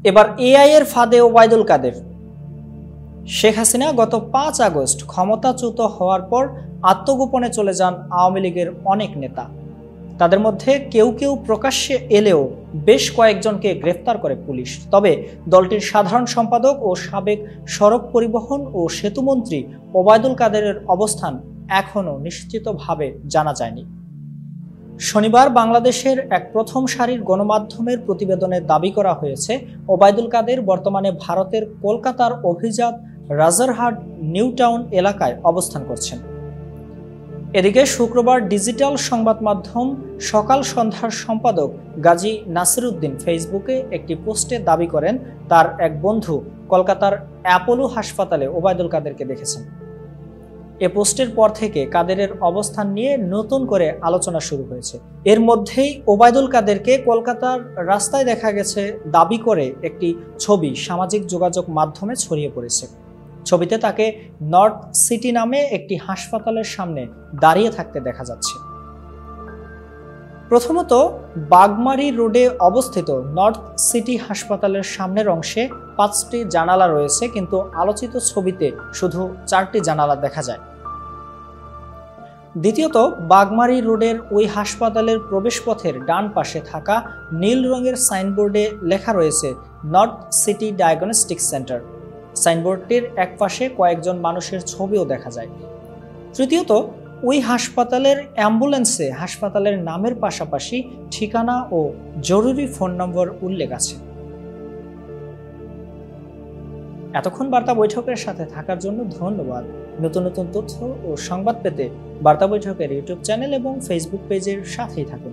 এবার এআই এর ফাঁদে ওবায়দুল কাদের। শেখ হাসিনা গত ৫ আগস্ট ক্ষমতাচ্যুত হওয়ার পর আত্মগোপনে চলে যান আওয়ামী লীগের অনেক নেতা। তাদের মধ্যে কেউ কেউ প্রকাশ্যে এলেও বেশ কয়েকজনকে গ্রেফতার করে পুলিশ। তবে দলটির সাধারণ সম্পাদক ও সাবেক সড়ক পরিবহন ও সেতুমন্ত্রী ওবায়দুল কাদেরের অবস্থান এখনও নিশ্চিতভাবে জানা যায়নি। শনিবার বাংলাদেশের এক প্রথম সারির গণমাধ্যমের প্রতিবেদনে দাবি করা হয়েছে, ওবায়দুল কাদের বর্তমানে ভারতের কলকাতার অভিজাত রাজারহাট নিউ টাউন এলাকায় অবস্থান করছেন। এদিকে শুক্রবার ডিজিটাল সংবাদ মাধ্যম সকাল সন্ধ্যার সম্পাদক গাজী নাসিরউদ্দিন ফেসবুকে একটি পোস্টে দাবি করেন, তার এক বন্ধু কলকাতার অ্যাপোলো হাসপাতালে ওবায়দুল কাদেরকে দেখেছেন। এ পোস্টের পর থেকে কাদেরের অবস্থান নিয়ে নতুন করে আলোচনা শুরু হয়েছে। এর মধ্যেই ওবায়দুল কাদেরকে কলকাতার রাস্তায় দেখা গেছে দাবি করে একটি ছবি সামাজিক যোগাযোগ মাধ্যমে ছড়িয়ে পড়েছে। ছবিতে তাকে নর্থ সিটি নামে একটি হাসপাতালের সামনে দাঁড়িয়ে থাকতে দেখা যাচ্ছে। প্রথমত, বাগমারি রোডে অবস্থিত নর্থ সিটি হাসপাতালের সামনের অংশে ৫টি জানালা রয়েছে, কিন্তু আলোচিত ছবিতে শুধু 4টি জানালা দেখা যায়। দ্বিতীয়ত, বাগমারি রোডের ওই হাসপাতালের প্রবেশপথের ডান পাশে থাকা নীল রঙের সাইনবোর্ডে লেখা রয়েছে নর্থ সিটি ডায়াগনস্টিক সেন্টার। সাইনবোর্ডটির এক পাশে কয়েকজন মানুষের ছবিও দেখা যায়। তৃতীয়ত, ওই হাসপাতালের অ্যাম্বুলেন্সে হাসপাতালের নামের পাশাপাশি ঠিকানা ও জরুরি ফোন নম্বর উল্লেখ আছে। এতক্ষণ বার্তা বৈঠকের সাথে থাকার জন্য ধন্যবাদ। নতুন নতুন তথ্য ও সংবাদ পেতে বার্তা বৈঠকের ইউটিউব চ্যানেল এবং ফেসবুক পেজের সাথেই থাকুন।